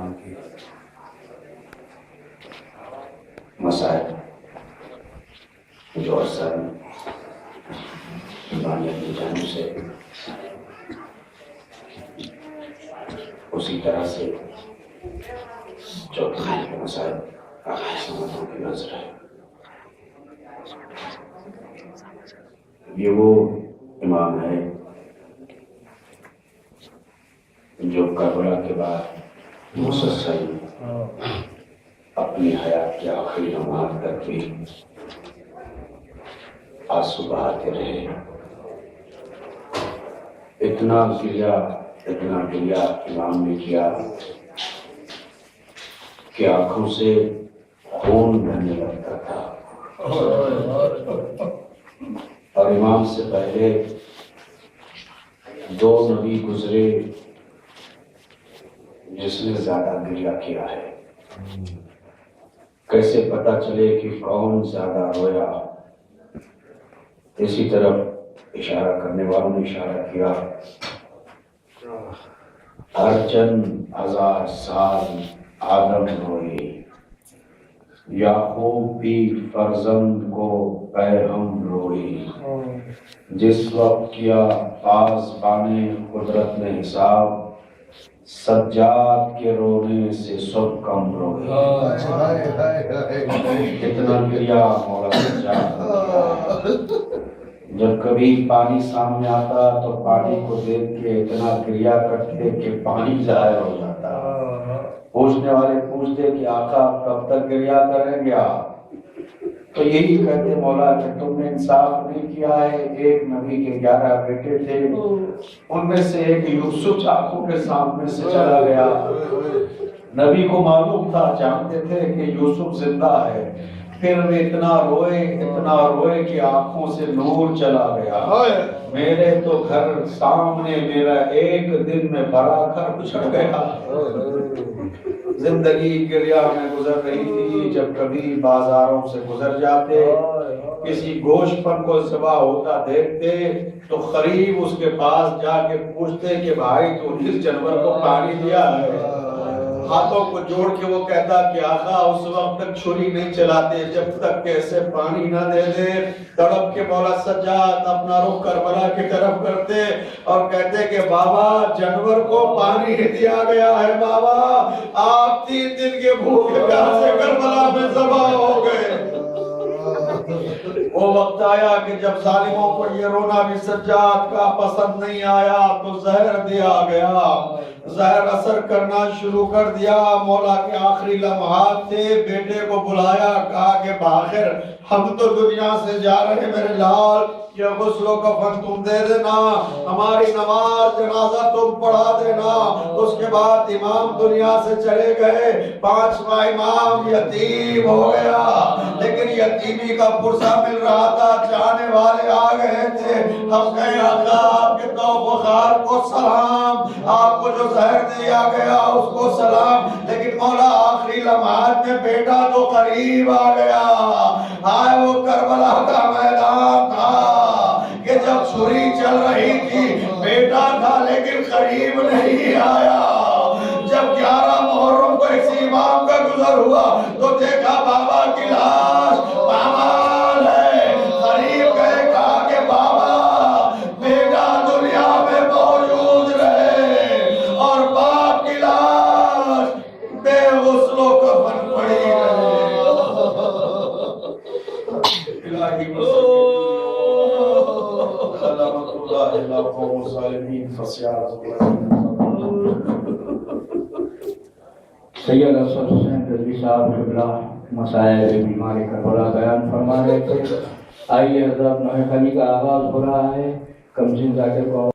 مسلمان کے مسائل جو اثر ایمانیت کی جانب سے اسی طرح سے جو خیال کے مسائل سمجھوں کی نظر ہے. یہ وہ امام ہے جو کربلا کے بعد مسلسل اپنی حیات کی آخری لمحات تک بھی آنسو بہاتے رہے. اتنا گریا امام نے کیا کہ آنکھوں سے خون بہنے لگتا تھا. اور امام سے پہلے 2 نبی گزرے جس نے زیادہ گریا کیا ہے. کیسے پتہ چلے کہ کون زیادہ رویا؟ اسی طرف اشارہ کرنے والوں نے اشارہ کیا. ہر چند 1000 سال آدم روئے، یعقوب بھی فرزند کو پیغم روئی. جس وقت کیا پاسبانے قدرت نے حساب، سجاد کے رونے سے سب کم روئے. اتنا گریا مولا سجاد. جب کبھی پانی سامنے آتا تو پانی کو دیکھ کے اتنا گریا کرتے کہ پانی ظاہر ہو جاتا. پوچھنے والے پوچھتے کہ آقا کب تک گریا کریں گے آپ؟ تو یہی کہتے مولا کہ تم نے انصاف نہیں کیا ہے. ایک نبی کے 11 بیٹے تھے، ان میں سے ایک یوسف آنکھوں کے سامنے سے چلا گیا. نبی کو معلوم تھا، جانتے تھے کہ یوسف زندہ ہے. پھر اتنا روئے کہ آنکھوں سے نور چلا گیا. میرے تو گھر سامنے میرا ایک دن میں بڑا گھر اجڑ گیا. زندگی گریا میں گزر رہی تھی. جب کبھی بازاروں سے گزر جاتے، کسی گوشت پر کو ذبح ہوتا دیکھتے تو قریب اس کے پاس جا کے پوچھتے کہ بھائی تو اس جانور کو پانی دیا ہے؟ ہاتھوں کو جوڑ کے وہ کہتا کہ آقا اس وقت تک چھری نہیں چلاتے جب تک کہ اسے پانی نہ دے دے. تڑپ کے مولا سجاد اپنا رخ کربلا کی طرف کرتے اور کہتے کہ بابا جانور کو پانی دیا گیا ہے. بابا آپ 3 دن کے بھوکے پیاسے سے کربلا میں ذبح ہو گئے. وہ وقت آیا کہ جب ظالموں کو یہ رونا بھی سجاد کا پسند نہیں آیا تو زہر دیا گیا. زہر اثر کرنا شروع کر دیا. مولا کے آخری لمحات تھے. بیٹے کو بلایا، کہا کہ بآخر ہم تو دنیا سے جا رہے میرے لال، یہ غسل و کفن تم دے دینا، ہماری نماز جنازہ تم پڑھا دینا. اس کے بعد امام دنیا سے چلے گئے. 5واں امام یتیم ہو گیا. لیکن یتیمی کا پرسہ مل رہا تھا. چاہنے والے آ گئے تھے. ہم کہیں آقا آپ کے توفخار کو سلام، آپ کو جو زہر دیا گیا اس کو سلام. لیکن مولا آخری لمحات میں بیٹا تو قریب آ گیا. آئے وہ کربلا کا میدان تھا کہ جب چھری چل رہی تھی بیٹا تھا لیکن قریب نہیں آیا. جب 11 محرم کو اس امام کا گزر ہوا تو دیکھا بابا کی لاش پامال ہے. قریب گئے، کہا کہ بابا بیٹا دنیا میں موجود رہے اور باپ کی لاش بے غسل و کفن پڑی رہے. الہی علامت اللہ اللہ قوم الظالمین فسیارت سید افسر حسین رضوی صاحب قبلہ مسائل بیماری کربلا بیان فرما رہے تھے. آئیے حضرت نوح خانی کا آغاز ہو رہا ہے. کمزین ذاکر کو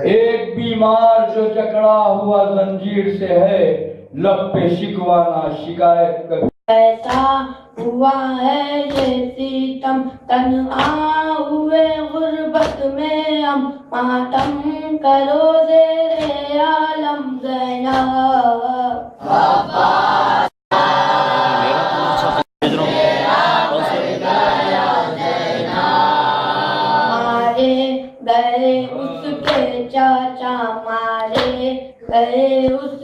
ایک بیمار جو جکڑا ہوا زنجیر سے ہے، لب پہ شکوہ نہ شکایت کبھی. ایسا ہوا ہے یہ ستم، تنہا ہوئے غربت میں ہم، ماتم کرو زیر عالم زینب. مارے گئے اس کے چاچا، مارے گئے اس